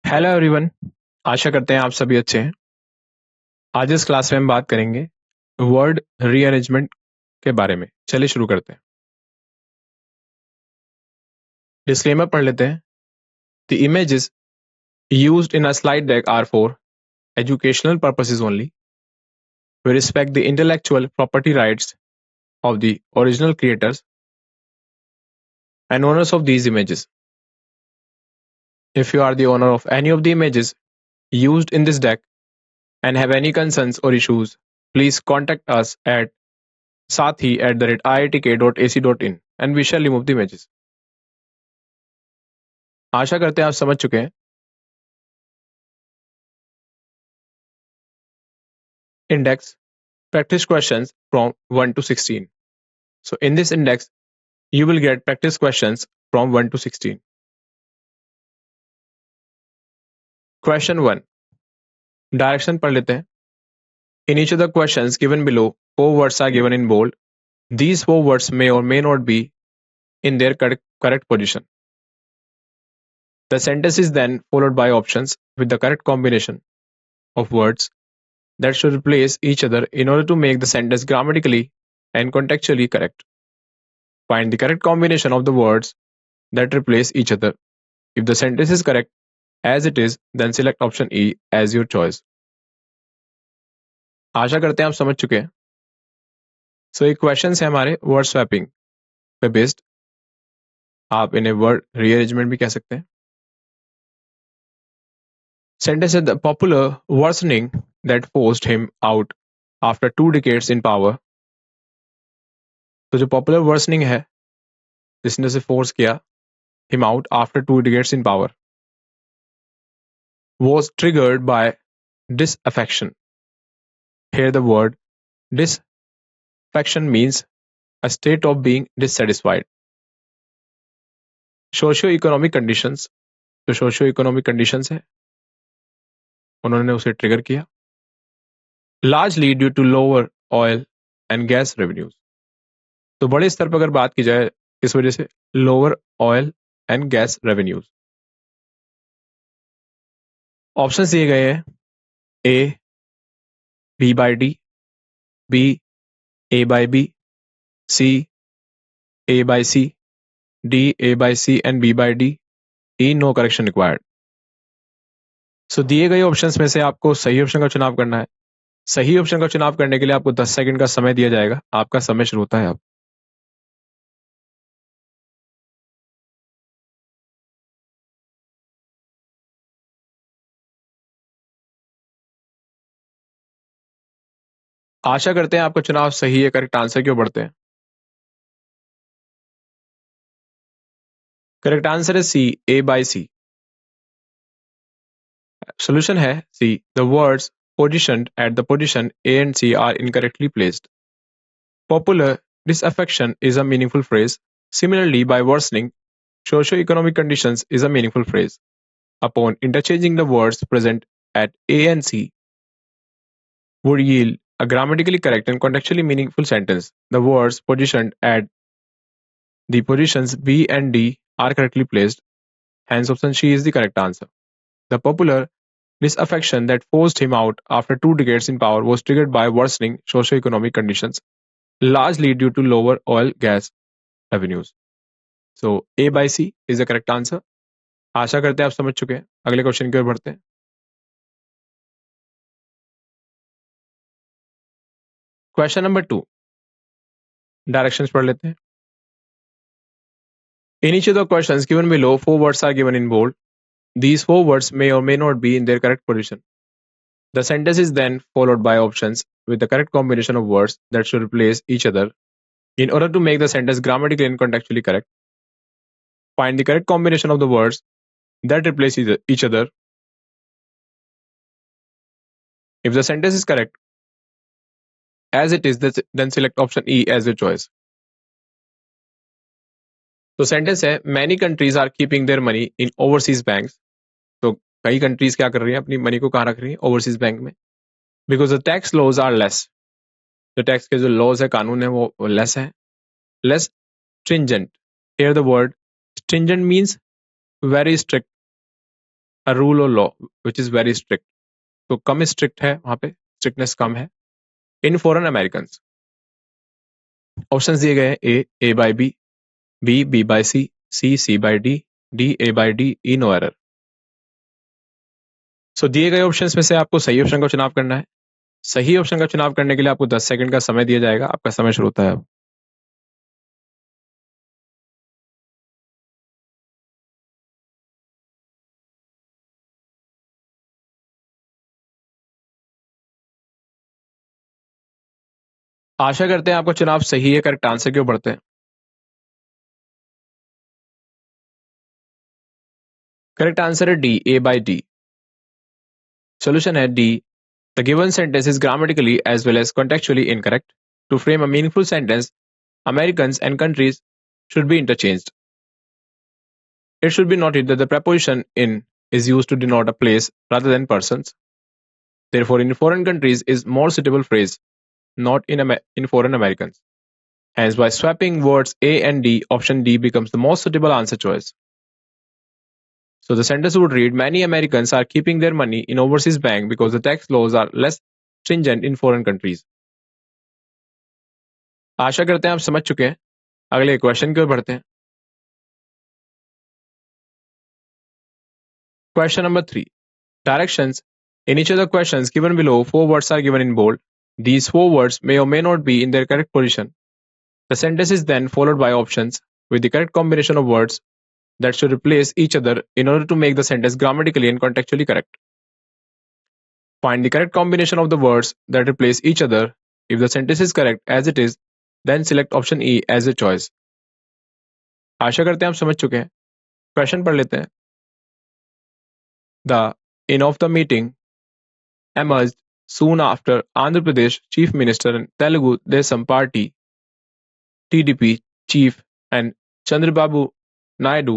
Hello everyone. आशा करते हैं आप सभी अच्छे हैं। आज इस क्लास में हम बात करेंगे वर्ड रीअरेंजमेंट के बारे में। चलिए शुरू करते हैं। डिस्क्लेमर पढ़ लेते हैं। The images used in a slide deck are for educational purposes only. We respect the intellectual property rights of the original creators and owners of these images. If you are the owner of any of the images used in this deck and have any concerns or issues, please contact us at sathi@iitk.ac.in and we shall remove the images. आशा करते हैं आप समझ चुके हैं। Index practice questions from 1 to 16. So in this index, you will get practice questions from 1 to 16. Question 1. Direction पढ़ लेते हैं. In each of the questions given below, 4 words are given in bold. These 4 words may or may not be in their correct position. The sentence is then followed by options with the correct combination of words that should replace each other in order to make the sentence grammatically and contextually correct. Find the correct combination of the words that replace each other. If the sentence is correct as it is, then select option E as your choice. आशा करते हैं आप समझ चुके हैं। सो ये questions है हमारे word swapping पे बेस्ड। आप इन्हें वर्ड रीअरेंजमेंट भी कह सकते हैं। सेंटेंस है the popular worsening that forced him out after 2 decades in power. तो जो पॉपुलर वर्सनिंग है जिसने उसे फोर्स किया him out after 2 decades in power was triggered by disaffection. Here the word disaffection means a state of being dissatisfied. Socio-economic conditions, जो socio-economic conditions है उन्होंने उसे ट्रिगर किया। Largely due to lower oil and gas revenues. तो बड़े स्तर पर अगर बात की जाए इस वजह से lower oil and gas revenues. Options दिए गए हैं A B by D, B A by B, C A by C, D A by C and B by D, E no correction required. सो दिए गए ऑप्शंस में से आपको सही option का चुनाव करना है। सही ऑप्शन का चुनाव करने के लिए आपको 10 सेकंड का समय दिया जाएगा। आपका समय शुरू होता है अब। आशा करते हैं आपका चुनाव सही है। करेक्ट आंसर क्यों बढ़ते हैं। करेक्ट आंसर है सी ए बाय सी। सोल्यूशन है see the words positioned at the position A and C are incorrectly placed. Popular disaffection is a meaningful phrase. Similarly, by worsening socio-economic conditions is a meaningful phrase. Upon interchanging the words present at A and C would yield a grammatically correct and contextually meaningful sentence. The words positioned at the positions B and D are correctly placed. Hence, option C is the correct answer. The popular disaffection that forced him out after 2 decades in power was triggered by worsening socio-economic conditions, largely due to lower oil gas revenues. So A by C is the correct answer. आशा करते हैं आप समझ चुके हैं। अगले question की ओर बढ़ते हैं। Question number 2। डायरेक्शंस पढ़ लेते हैं। In each of the questions given below, 4 words are given in bold. These 4 words may or may not be in their correct position. The sentence is then followed by options with the correct combination of words that should replace each other in order to make the sentence grammatically and contextually correct. Find the correct combination of the words that replace each other. If the sentence is correct as it is, then select option E as your choice. तो sentence है many countries are keeping their money in overseas banks. तो कई countries क्या कर रही हैं अपनी money को कहाँ रख रही हैं ओवरसीज बैंक में। Because the tax laws are less. जो टैक्स के जो लॉज है कानून है वो लेस है। Less stringent. Here the word stringent means very strict a rule or law which is very strict. तो कम स्ट्रिक्ट है, वहां पे स्ट्रिक्टनेस कम है इन फॉरेन अमेरिकन. ऑप्शंस दिए गए हैं A by B, B by C by D A by D, E no error. So दिए गए ऑप्शंस में से आपको सही ऑप्शन का चुनाव करना है. सही ऑप्शन का चुनाव करने के लिए आपको 10 सेकंड का समय दिया जाएगा. आपका समय शुरू होता है अब. आशा करते हैं आपका चुनाव सही है. करेक्ट आंसर क्यों बढ़ते हैं. करेक्ट आंसर है D, A by D. Solution है D. The given sentence is grammatically as well as contextually incorrect. To frame a meaningful sentence, Americans and countries should be interchanged. It should be noted that the preposition in is used to denote a place rather than persons. Therefore, in foreign countries is more suitable phrase, not in foreign Americans. Hence, by swapping words A and D, option D becomes the most suitable answer choice. So the sentence would read, many Americans are keeping their money in overseas bank because the tax laws are less stringent in foreign countries. आशा करते हैं आप समझ चुके हैं. अगले question की ओर बढ़ते हैं. Question number 3. Directions. In each of the questions given below, 4 words are given in bold. These 4 words may or may not be in their correct position. The sentence is then followed by options with the correct combination of words that should replace each other in order to make the sentence grammatically and contextually correct. Find the correct combination of the words that replace each other. If the sentence is correct as it is, then select option E as your choice. आशा करते हैं आप समझ चुके हैं. Question पढ़ लेते हैं. The in of the meeting emerged soon after Andhra Pradesh Chief Minister and Telugu Desam Party (TDP) chief and Chandrababu Naidu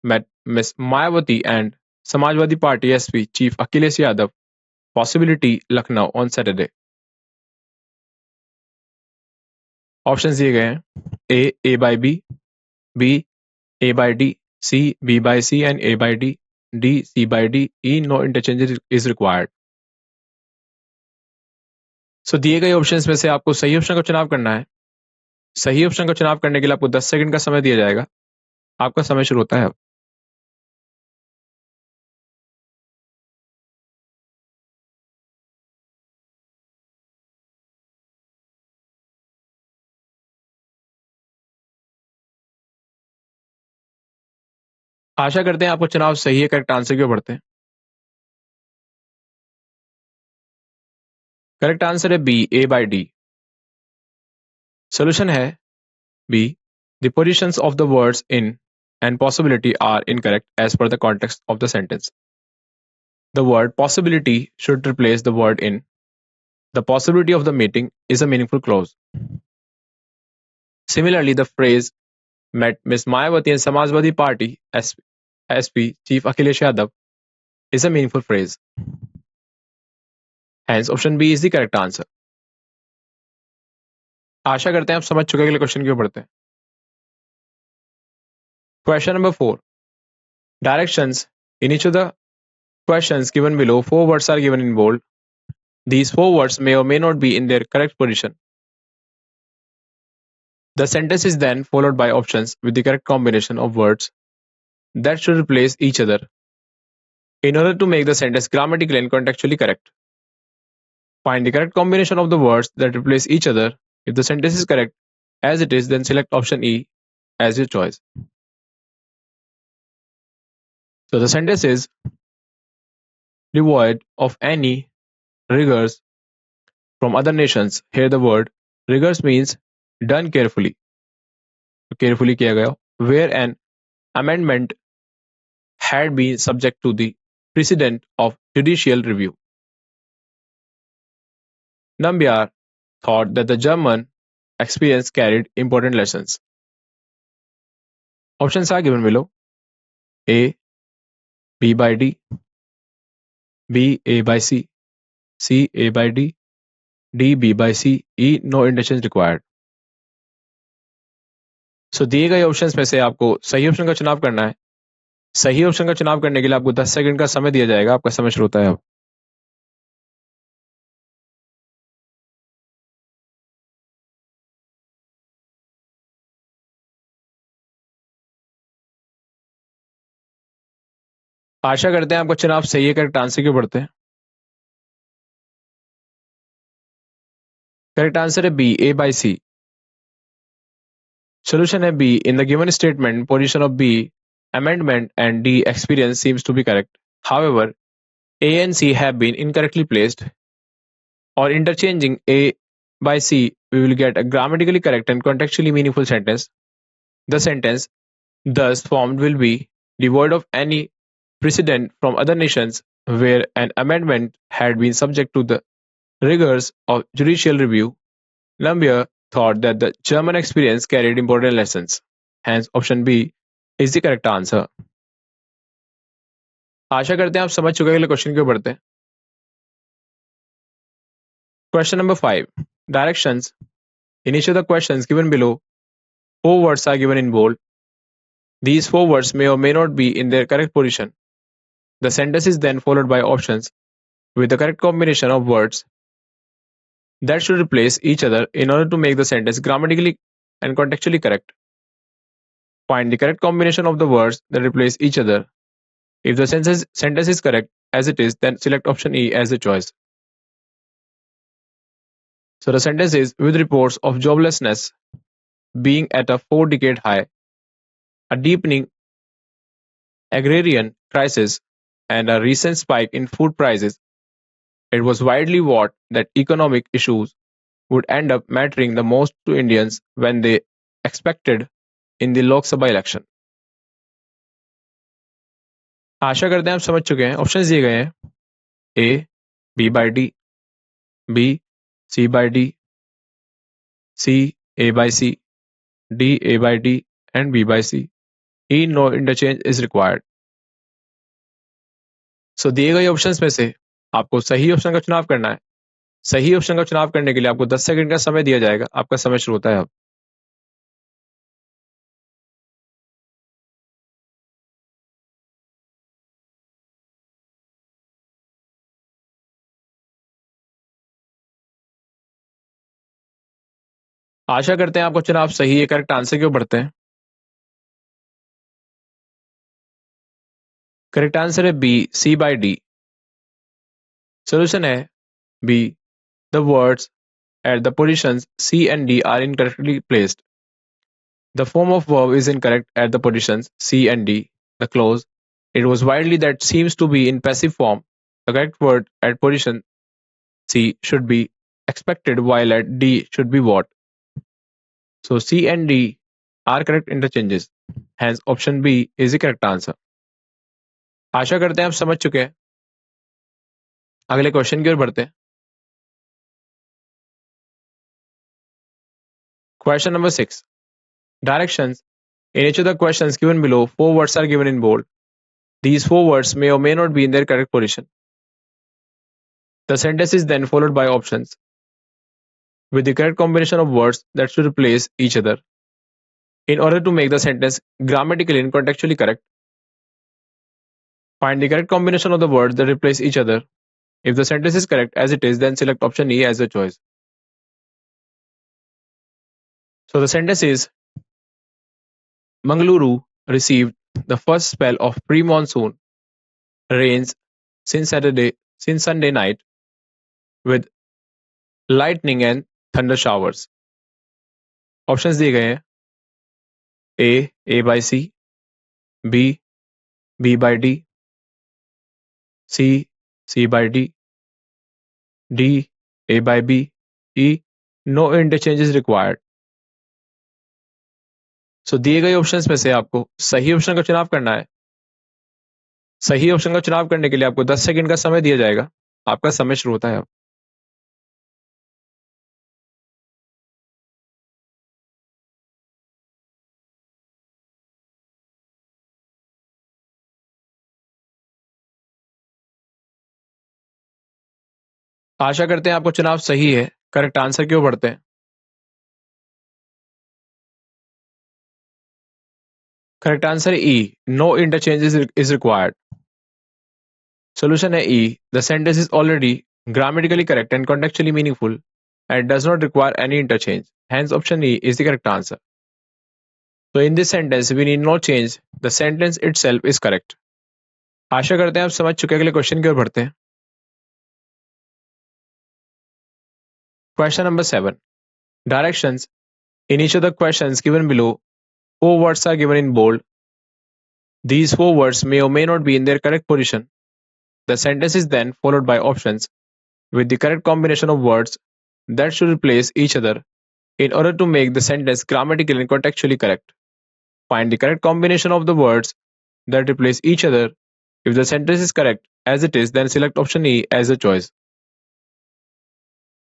met Ms. Mayawati and Samajwadi Party SP chief Akhilesh Yadav, possibility Lucknow on Saturday. Options दिए गए हैं A by B A by D, C B by C and A by D C by D, E no interchange is required. So दिए गए options में से आपको सही option का चुनाव करना है. सही ऑप्शन का चुनाव करने के लिए आपको 10 सेकंड का समय दिया जाएगा. आपका समय शुरू होता है अब. आशा करते हैं आपको चुनाव सही है. करेक्ट आंसर क्यों बढ़ते हैं. करेक्ट आंसर है B, A by D. Solution है B. The positions of the words in and possibility are incorrect as per the context of the sentence. The word possibility should replace the word in. The possibility of the meeting is a meaningful clause. Similarly, the phrase met Ms. Mayawati and Samajwadi Party SP Chief Akhilesh Yadav is a meaningful phrase. Hence, option B is the correct answer. आशा करते हैं आप समझ चुके हैं. अगले question की ओर बढ़ते हैं. Question number 4. Directions. In each of the questions given below, 4 words are given in bold. These 4 words may or may not be in their correct position. The sentence is then followed by options with the correct combination of words that should replace each other in order to make the sentence grammatically and contextually correct. Find the correct combination of the words that replace each other. If the sentence is correct as it is, then select option E as your choice. So the sentence is devoid of any rigors from other nations. Here the word rigors means done carefully. Carefully किया गया. Where an amendment had been subject to the precedent of judicial review. Nambiar thought that the German experience carried important lessons. Options are given below. A. B by D, B A by C A by D B by C, E no interchange required. So दिए गए options में से आपको सही option का चुनाव करना है. सही ऑप्शन का चुनाव करने के लिए आपको 10 सेकंड का समय दिया जाएगा। आपका समय शुरू होता है अब। आशा करते हैं आपका चुनाव सही है। करेक्ट आंसर क्यों बढ़ते हैं? करेक्ट आंसर है B, A by C. Solution A B. In the given statement, position of B, amendment and D experience seems to be correct. However, A and C have been incorrectly placed. Or interchanging A by C, we will get a grammatically correct and contextually meaningful sentence. The sentence thus formed will be devoid of any precedent from other nations where an amendment had been subject to the rigors of judicial review. Lambier thought that the German experience carried important lessons. Hence, option B is the correct answer. आशा करते हैं आप समझ चुके हैं। अगले question की ओर बढ़ते हैं। Question number 5. Directions. In each of the questions given below, 4 words are given in bold. These 4 words may or may not be in their correct position. The sentence is then followed by options with the correct combination of words that should replace each other in order to make the sentence grammatically and contextually correct. Find the correct combination of the words that replace each other. If the sentence is correct as it is, then select option E as the choice. So the sentence is, with reports of joblessness being at a 4-decade high, a deepening agrarian crisis, and a recent spike in food prices, it was widely thought that economic issues would end up mattering the most to Indians when they expected in the Lok Sabha election. आशा करते हैं आप समझ चुके हैं। Options दिए गए हैं A B by D, B C by D, C A by C, D A by D and B by C. E no interchange is required. So दिए गए ऑप्शंस में से आपको सही ऑप्शन का चुनाव करना है। सही ऑप्शन का चुनाव करने के लिए आपको 10 सेकंड का समय दिया जाएगा। आपका समय शुरू होता है अब। आशा करते हैं आपका चुनाव सही है। करेक्ट आंसर क्यों बढ़ते हैं? करेक्ट आंसर है B, C by D. Solution है B, the words at the positions C and D are incorrectly placed. The form of verb is incorrect at the positions C and D. The clause, it was widely that seems to be in passive form. The correct word at position C should be expected while at D should be what. So C and D are correct interchanges. Hence option B is the correct answer. आशा करते हैं आप समझ चुके हैं। अगले question की ओर बढ़ते हैं। Question number 6. Directions. In each of the questions given below, 4 words are given in bold. These 4 words may or may not be in their correct position. The sentence is then followed by options with the correct combination of words that should replace each other in order to make the sentence grammatically and contextually correct. Find the correct combination of the words that replace each other. If the sentence is correct as it is, then select option E as the choice. So the sentence is, Mangaluru received the first spell of pre-monsoon rains since Sunday night with lightning and thunder showers. Options दिए गए हैं A by C, B by D, C by D, D A by B, E no interchange is required. सो दिए गए options में से आपको सही option का चुनाव करना है। सही ऑप्शन का चुनाव करने के लिए आपको 10 सेकंड का समय दिया जाएगा। आपका समय शुरू होता है अब। आशा करते हैं आपको चुनाव सही है। करेक्ट आंसर क्यों बढ़ते हैं? Correct answer E. No interchange is required. Solution A E. The sentence is already grammatically correct and contextually meaningful and does not require any interchange. Hence, option E is the correct answer. So, in this sentence, we need no change. The sentence itself is correct. आशा करते हैं आप समझ चुके हैं। अगले question की ओर बढ़ते हैं। Question number 7. Directions. In each of the questions given below, 4 words are given in bold. These 4 words may or may not be in their correct position. The sentence is then followed by options with the correct combination of words that should replace each other in order to make the sentence grammatically and contextually correct. Find the correct combination of the words that replace each other. If the sentence is correct as it is, then select option E as a choice.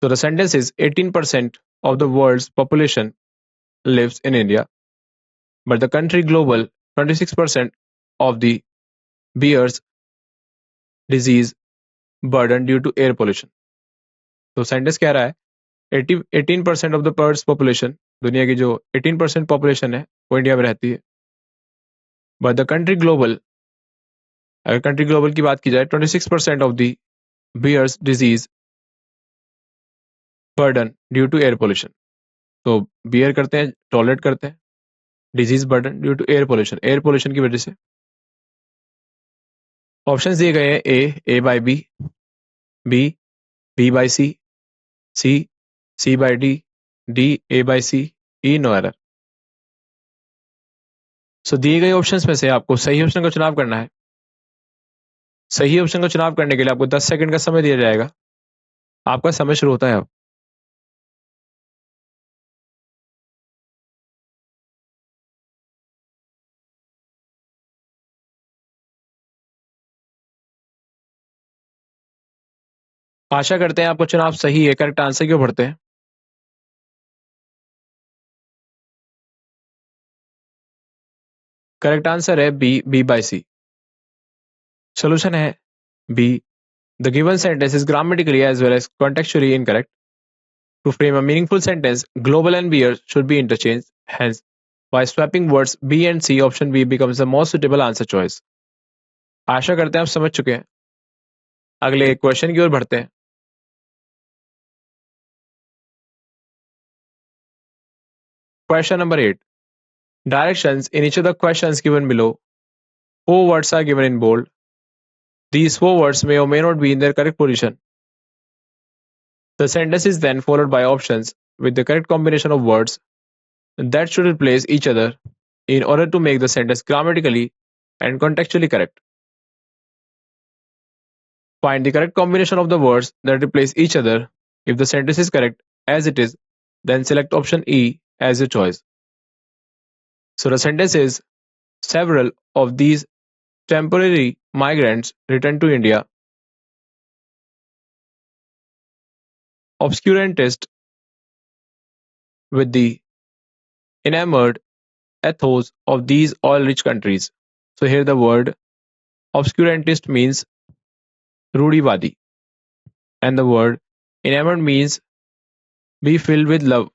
So the sentence is 18% of the world's population lives in India, but the country global 26% of the bears disease burden due to air pollution. तो sentence कह रहा है 18% of the world's population, दुनिया की जो 18% population है वो India में रहती है, बट द कंट्री ग्लोबल, अगर कंट्री ग्लोबल की बात की जाए 26% of the bears disease burden due to air pollution. तो बियर करते हैं, टॉलरेट करते हैं, disease burden due to air pollution की वजह से. ऑप्शन दिए गए हैं A by B, B by C, C by D A by C, E no error. So दिए गए ऑप्शंस में से आपको सही ऑप्शन का चुनाव करना है. सही ऑप्शन का चुनाव करने के लिए आपको 10 सेकंड का समय दिया जाएगा. आपका समय शुरू होता है अब. आशा करते हैं आपका चुनाव सही है. करेक्ट आंसर क्यों बढ़ते हैं. करेक्ट आंसर है बी बाई सी. सोल्यूशन है B. The given sentence is grammatically as well as contextually incorrect. To frame a meaningful sentence, global and beer should be interchanged. Hence, by swapping words B and C, option B becomes the most suitable answer choice. आशा करते हैं आप समझ चुके हैं. अगले question की ओर बढ़ते हैं. Question number 8. Directions. In each of the questions given below, 4 words are given in bold. These 4 words may or may not be in their correct position. The sentence is then followed by options with the correct combination of words that should replace each other in order to make the sentence grammatically and contextually correct. Find the correct combination of the words that replace each other. If the sentence is correct as it is, then select option E as your choice. So the sentence is, several of these temporary migrants returned to India. Obscurantist with the enamored ethos of these oil-rich countries. So here the word obscurantist means Rudiwadi, and the word enamored means be filled with love,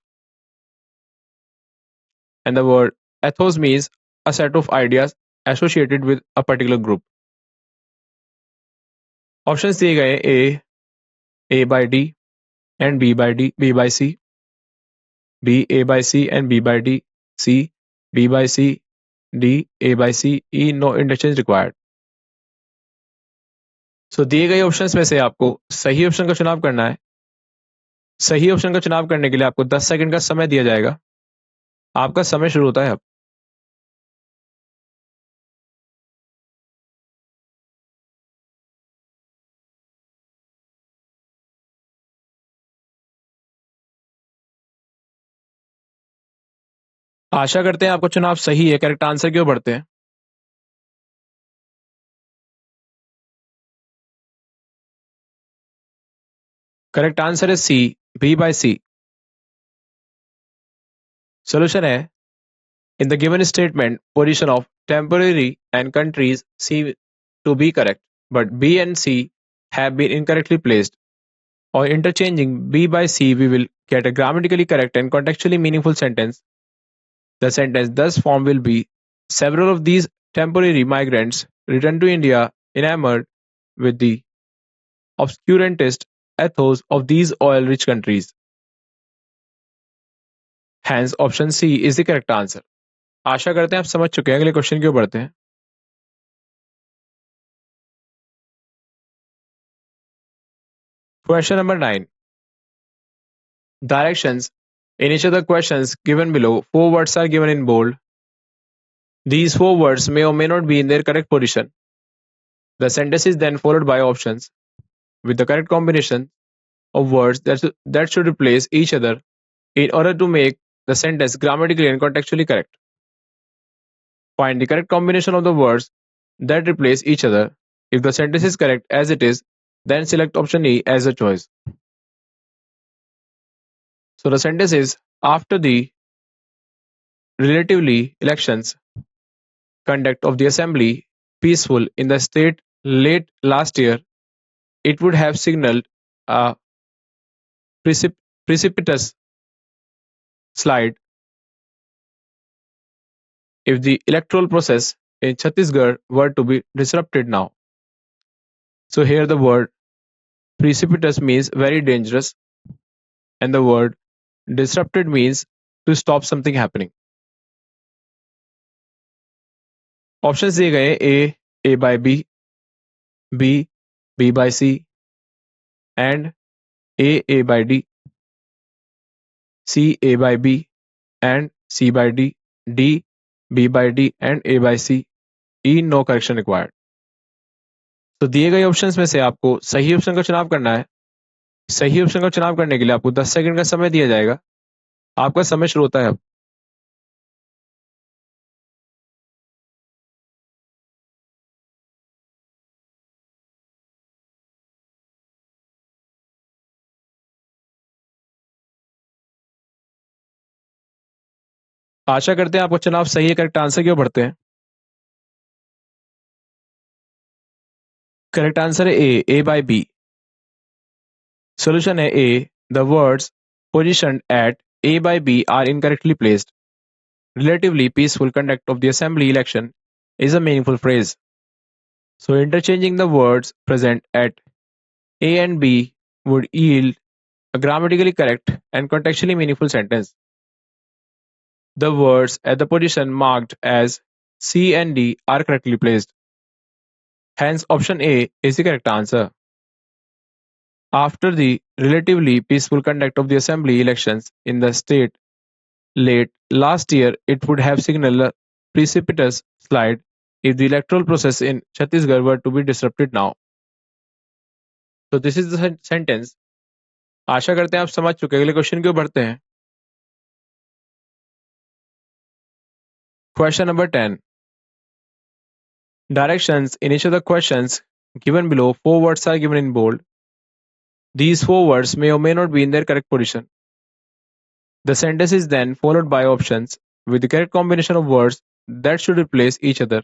and the word ethos means a set of ideas associated with a particular group. Options दिए गए A by D and B by C, B A by C and B by D, C B by C, D A by C, E no interchange required. So दिए गए options में से आपको सही option का चुनाव करना है. सही ऑप्शन का चुनाव करने के लिए आपको 10 सेकंड का समय दिया जाएगा. आपका समय शुरू होता है अब. आशा करते हैं आपका चुनाव सही है. करेक्ट आंसर क्यों बढ़ते हैं. करेक्ट आंसर है सी, बी बाई सी. सोल्यूशन है, in the given statement, position of temporary and countries seem to be correct, but B and C have been incorrectly placed. Or interchanging B by C, we will get a grammatically correct and contextually meaningful sentence. The sentence thus formed will be, Several of these temporary migrants returned to India enamored with the obscurantist ethos of these oil-rich countries. Hence, option C is the correct answer. आशा करते हैं आप समझ चुके हैं। अगले question की ओर बढ़ते हैं। Question number 9. Directions. In each of the questions given below, 4 words are given in bold. These 4 words may or may not be in their correct position. The sentence is then followed by options with the correct combination of words that should replace each other in order to make the sentence grammatically and contextually correct. Find the correct combination of the words that replace each other. If the sentence is correct as it is, then select option E as a choice. So the sentence is, after the relatively elections conduct of the assembly peaceful in the state late last year, it would have signaled a precipitous slide if the electoral process in Chhattisgarh were to be disrupted now. So here the word precipitous means very dangerous, and the word disrupted means to stop something happening. Options दिए गए A by B, B by C, and A by D, A by B, and C by D, B by D, and A by C. E no correction required. तो दिए गए options में से आपको सही option का चुनाव करना है। सही ऑप्शन का चुनाव करने के लिए आपको 10 सेकंड का समय दिया जाएगा। आपका समय शुरू होता है अब। आशा करते हैं आपका चुनाव सही है। करेक्ट आंसर की ओर बढ़ते हैं। करेक्ट आंसर है ए बाय बी। Solution है A. The words positioned at A by B are incorrectly placed. Relatively peaceful conduct of the assembly election is a meaningful phrase. So interchanging the words present at A and B would yield a grammatically correct and contextually meaningful sentence. The words at the position marked as C and D are correctly placed. Hence option A is the correct answer. After the relatively peaceful conduct of the assembly elections in the state late last year, it would have signaled a precipitous slide if the electoral process in Chhattisgarh were to be disrupted now. So this is the sentence. आशा करते हैं आप समझ चुके हैं। अगले question की ओर बढ़ते हैं। Question number 10. Directions. In each of the questions given below, 4 words are given in bold. These 4 words may or may not be in their correct position. The sentence is then followed by options with the correct combination of words that should replace each other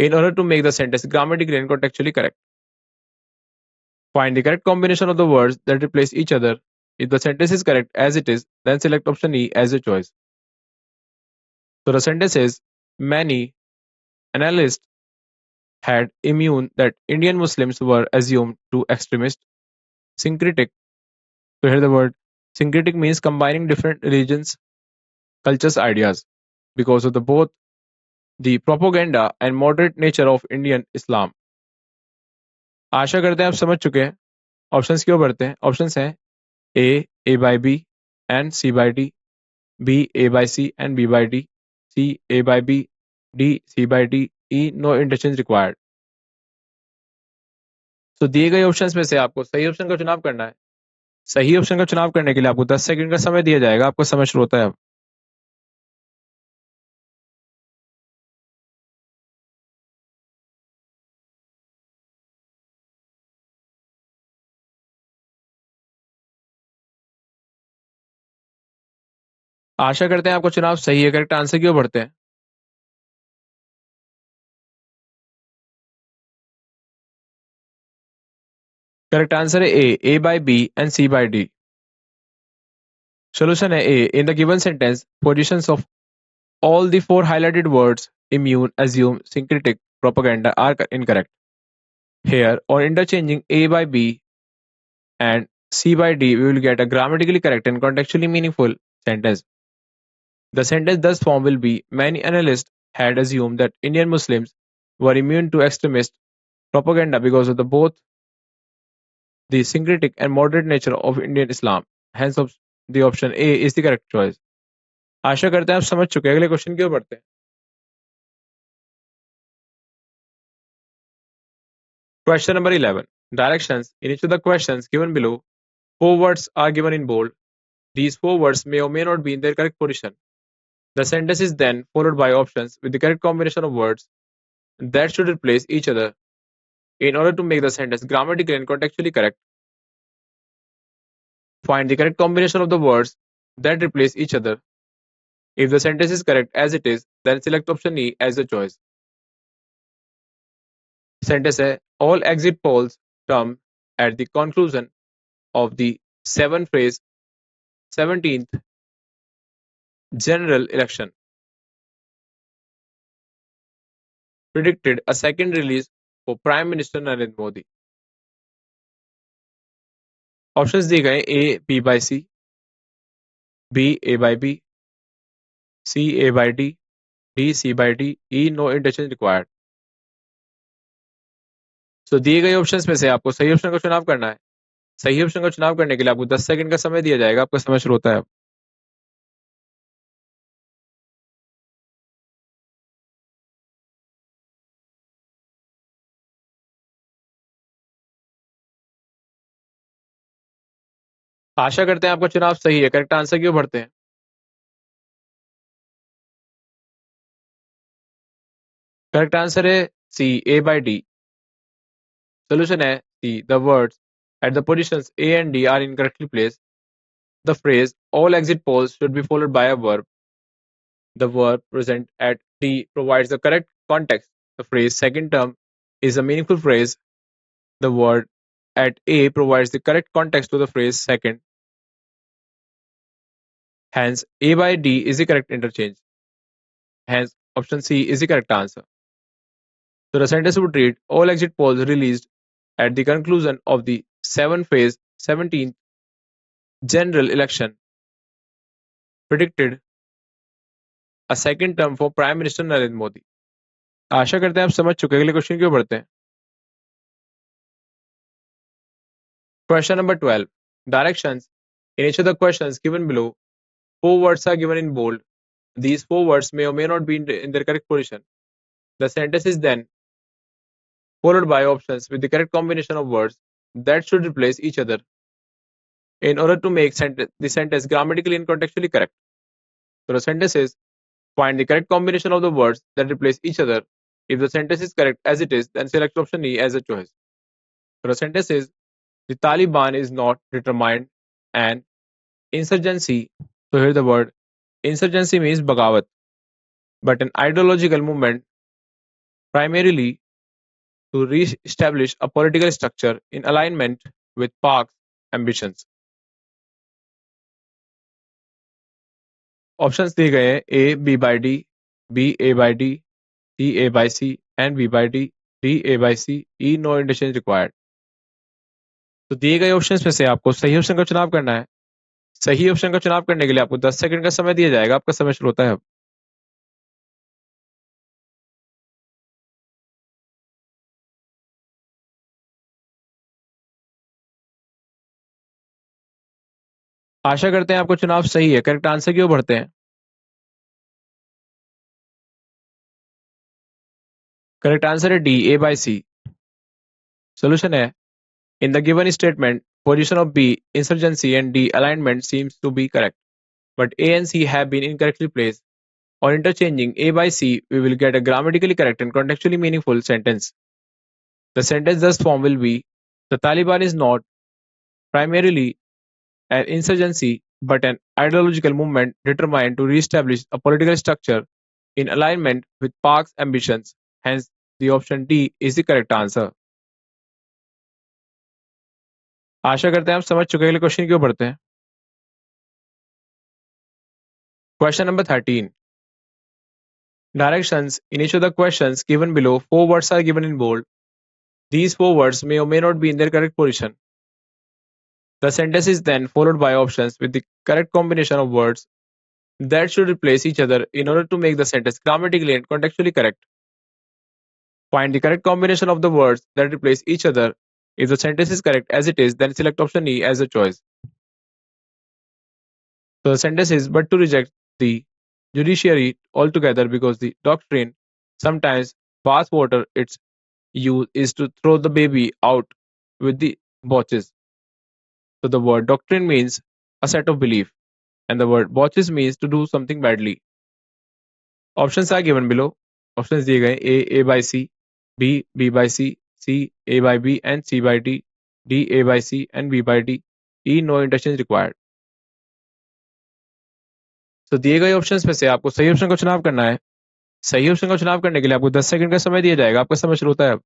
in order to make the sentence grammatically and contextually correct. Find the correct combination of the words that replace each other. If the sentence is correct as it is, then select option E as a choice. So the sentence is, many analysts had immune that Indian Muslims were assumed to extremist, syncretic. So here the word syncretic means combining different religions, cultures, ideas because of both the propaganda and moderate nature of Indian Islam. आशा करते हैं आप समझ चुके हैं। Options की ओर बढ़ते हैं। ऑप्शंस हैं A by B and C by D, B A by C and B by D, C A by B, D C by D, E no interchange required. तो दिए गए ऑप्शंस में से आपको सही ऑप्शन का चुनाव करना है। सही ऑप्शन का चुनाव करने के लिए आपको 10 सेकंड का समय दिया जाएगा। आपका समय शुरू होता है अब। आशा करते हैं आपका चुनाव सही है। करेक्ट आंसर की ओर बढ़ते हैं। करेक्ट आंसर है A by B and C by D. Solution है A. In the given sentence, positions of all the 4 highlighted words immune, assume, syncretic, propaganda are incorrect. Here, on interchanging A by B and C by D, we will get a grammatically correct and contextually meaningful sentence. The sentence thus formed will be: many analysts had assumed that Indian Muslims were immune to extremist propaganda because of both the syncretic and moderate nature of Indian Islam. Hence, the option A is the correct choice. आशा करते हैं आप समझ चुके हैं। अगले question की ओर बढ़ते हैं। Question number 11. Directions. In each of the questions given below, 4 words are given in bold. These 4 words may or may not be in their correct position. The sentence is then followed by options with the correct combination of words that should replace each other in order to make the sentence grammatically and contextually correct. Find the correct combination of the words that replace each other. If the sentence is correct as it is, then select option E as the choice. Sentence है: all exit polls come at the conclusion of the 17th general election. Predicted a second release for Prime Minister Narendra Modi. Options दिए गए: A B by C, B A by B, C A by D, D C by D, E no interchange required. तो दिए गए options में से आपको सही option का चुनाव करना है। सही ऑप्शन का चुनाव करने के लिए आपको 10 सेकंड का समय दिया जाएगा। आपका समय शुरू होता है अब। आशा करते हैं आपका चुनाव सही है। करेक्ट आंसर की ओर बढ़ते हैं। करेक्ट आंसर है सी ए बाई डी। सोल्यूशन है see the words at the positions A and D are incorrectly placed. The phrase all exit polls should be followed by a verb. The verb present at D provides the correct context. The phrase second term is a meaningful phrase. The word at A provides the correct context to the phrase second. Hence, A by D is the correct interchange. Hence, option C is the correct answer. So the sentence would read: all exit polls released at the conclusion of the 17th general election predicted a second term for Prime Minister Narendra Modi. आशा करते हैं आप समझ चुके हैं। अगले question की ओर बढ़ते हैं। Question number 12. Directions. In each of the questions given below, 4 words are given in bold. These 4 words may or may not be in their correct position. The sentence is then followed by options with the correct combination of words that should replace each other in order to make the sentence grammatically and contextually correct. So the sentence is: find the correct combination of the words that replace each other. If the sentence is correct as it is, then select option E as a choice. So the sentence is: the Taliban is not determined an insurgency. So here the word insurgency means bagawat, but an ideological movement primarily to re-establish a political structure in alignment with Pak's ambitions. Options दिए गए हैं: A B by D, B A by D, C A by C, and B by D, D A by C, E no interchange required. तो दिए गए options में से आपको सही ऑप्शन का चुनाव करना है। सही ऑप्शन का चुनाव करने के लिए आपको 10 सेकंड का समय दिया जाएगा। आपका समय शुरू होता है अब। आशा करते हैं आपका चुनाव सही है। करेक्ट आंसर की ओर बढ़ते हैं। करेक्ट आंसर है D A by C. Solution है: in the given statement, position of B, insurgency, and D, alignment seems to be correct, but A and C have been incorrectly placed. On interchanging A by C, we will get a grammatically correct and contextually meaningful sentence. The sentence thus formed will be: the Taliban is not primarily an insurgency, but an ideological movement determined to re-establish a political structure in alignment with Pak's ambitions. Hence, the option D is the correct answer. आशा करते हैं आप समझ चुके हैं। अगले question की ओर बढ़ते हैं। Question number 13. Directions in each of the questions given below, 4 words are given in bold. These 4 words may or may not be in their correct position. The sentence is then followed by options with the correct combination of words that should replace each other in order to make the sentence grammatically and contextually correct. Find the correct combination of the words that replace each other. If the sentence is correct as it is, then select option E as a choice. So the sentence is but to reject the judiciary altogether because the doctrine sometimes bath water its use is to throw the baby out with the botches. So the word doctrine means a set of belief and the word botches means to do something badly. Options are given below. Options दिए गए A by C, B by C, C A by B and C by D, D A by C and B by D, E no interchange required. तो दिए गए options में से आपको सही option का चुनाव करना है। सही ऑप्शन का चुनाव करने के लिए आपको 10 सेकंड का समय दिया जाएगा। आपका समय शुरू होता है अब।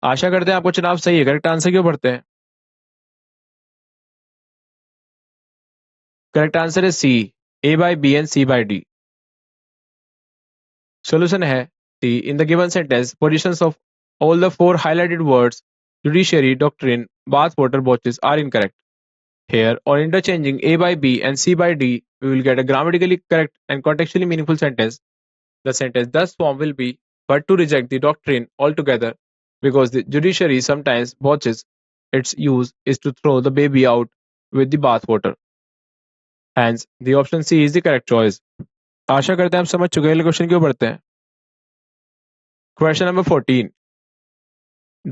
आशा करते हैं आपको चुनाव सही है। करेक्ट आंसर क्यों पढ़ते हैं? करेक्ट आंसर है सी, A by B and C by D. Solution है C. In the given sentence, positions of all the 4 highlighted words judiciary, doctrine, bathwater, botches are incorrect. Here, on interchanging A by B and C by D, we will get a grammatically correct and contextually meaningful sentence. The sentence thus formed will be but to reject the doctrine altogether because the judiciary sometimes botches its use is to throw the baby out with the bathwater. Hence, the option C is the correct choice. आशा करते हैं आप समझ चुके हैं। अगले question क्यों पढ़ते हैं? Question number 14.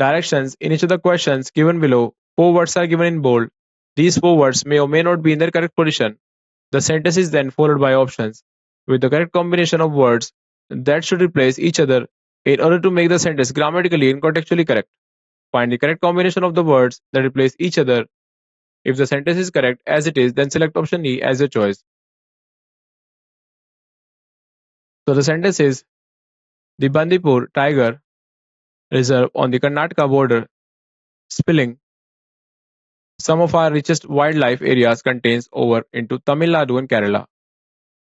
Directions in each of the questions given below, 4 words are given in bold. These 4 words may or may not be in their correct position. The sentence is then followed by options with the correct combination of words that should replace each other in order to make the sentence grammatically and contextually correct. Find the correct combination of the words that replace each other. If the sentence is correct as it is, then select option E as your choice. So the sentence is the Bandipur Tiger Reserve on the Karnataka border spilling some of our richest wildlife areas contains over into Tamil Nadu and Kerala.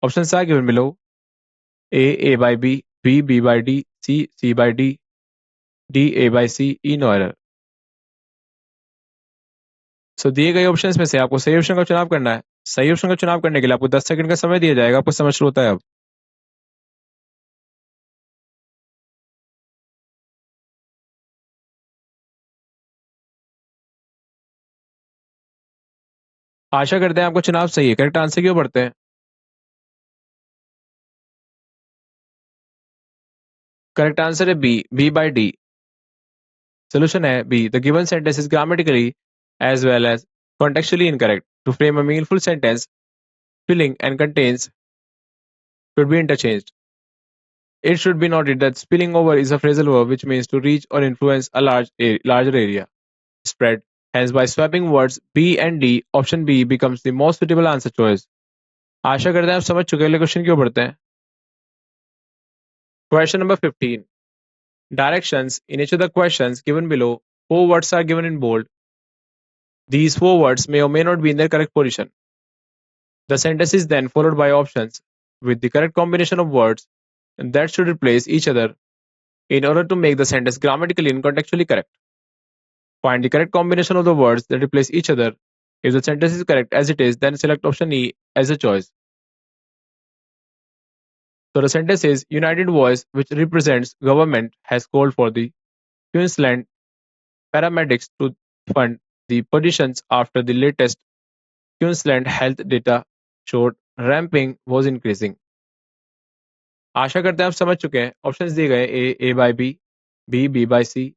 Options are given below. A by B, B by D, C by D, D A by C, E no error. So दिए गए options में से आपको सही option का चुनाव करना है। सही ऑप्शन का चुनाव करने के लिए आपको 10 सेकंड का समय दिया जाएगा। आपको समय शुरू होता है अब। आशा करते हैं आपको चुनाव सही है। करेक्ट आंसर क्यों पढ़ते हैं? करेक्ट आंसर है बी by D. Solution है B. The given sentence is grammatically as well as contextually incorrect. To frame a meaningful sentence, spilling and contains should be interchanged. It should be noted that spilling over is a phrasal verb which means to reach or influence a larger area. Spread. Hence, by swapping words B and D, option B becomes the most suitable answer choice. आशा करते हैं आप समझ चुके हैं। अगले question क्यों पढ़ते हैं? Question number 15. Directions in each of the questions given below, 4 words are given in bold. These 4 words may or may not be in their correct position. The sentence is then followed by options with the correct combination of words that should replace each other in order to make the sentence grammatically and contextually correct. Find the correct combination of the words that replace each other. If the sentence is correct as it is, then select option E as a choice. So the sentence is United Voice, which represents government, has called for the Queensland paramedics to fund the petitions after the latest Queensland health data showed ramping was increasing. आशा करते हैं आप समझ चुके हैं। Options दिए गए A by B, B by C,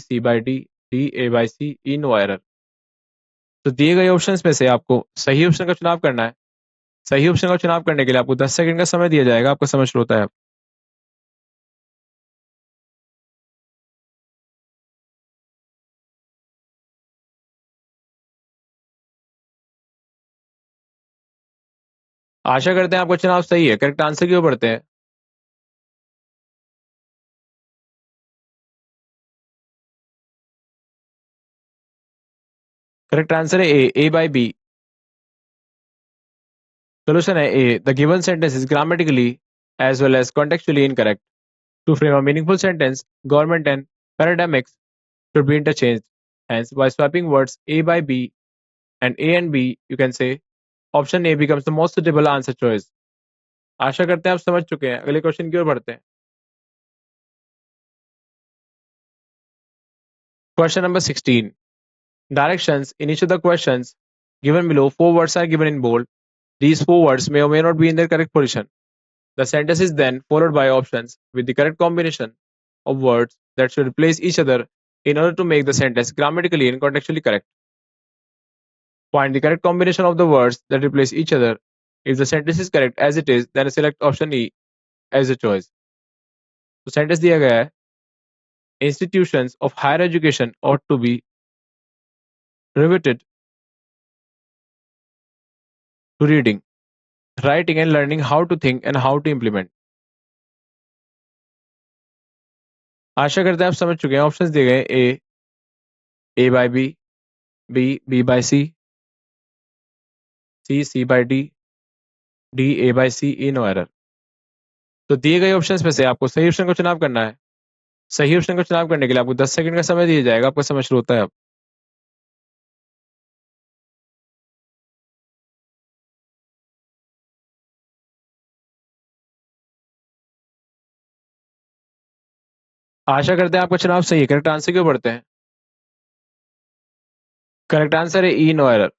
C by D, D A by C, E no error. तो दिए गए ऑप्शंस में से आपको सही ऑप्शन का चुनाव करना है। सही ऑप्शन का चुनाव करने के लिए आपको 10 सेकंड का समय दिया जाएगा। आपका समय शुरू होता है अब। आशा करते हैं आपका चुनाव सही है। करेक्ट आंसर क्यों पढ़ते हैं? करेक्ट आंसर है ए बाई बी। सोल्यूशन है A, the given sentence is grammatically as well as contextually incorrect. To frame a meaningful sentence, government and paramedics should be interchanged. Hence, by swapping words A by B and A and B, you can say option A becomes the most suitable answer choice. आशा करते हैं आप समझ चुके हैं। अगले question की ओर बढ़ते हैं। Question number 16. Directions in each of the questions given below, 4 words are given in bold. These 4 words may or may not be in their correct position. The sentence is then followed by options with the correct combination of words that should replace each other in order to make the sentence grammatically and contextually correct. Find the correct combination of the words that replace each other. If the sentence is correct as it is, then select option E as a choice. तो sentence दिया गया है, institutions of higher education ought to be riveted to reading, writing and learning how to think and how to implement. आशा करते हैं आप समझ चुके हैं। ऑप्शंस दिए गए A by B, B by C by D A by C, E no error. तो दिए गए ऑप्शंस में से आपको सही ऑप्शन को चुनाव करना है। सही ऑप्शन को चुनाव करने के लिए आपको 10 सेकंड का समय दिया जाएगा। आपका समय शुरू होता है अब। आशा करते हैं आपका चुनाव सही है। करेक्ट आंसर क्यों बढ़ते हैं? करेक्ट आंसर है ई, नो एरर।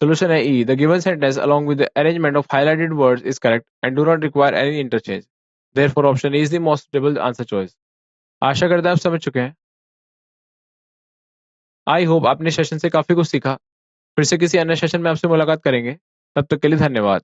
Solution है E. The given sentence along with the arrangement of highlighted words is correct and do not require any interchange. Therefore, option E is the most suitable answer choice. आशा करते हैं आप समझ चुके हैं। I hope आपने session से काफी कुछ सीखा। फिर से किसी अन्य सेशन में आपसे मुलाकात करेंगे। तब तक के लिए धन्यवाद।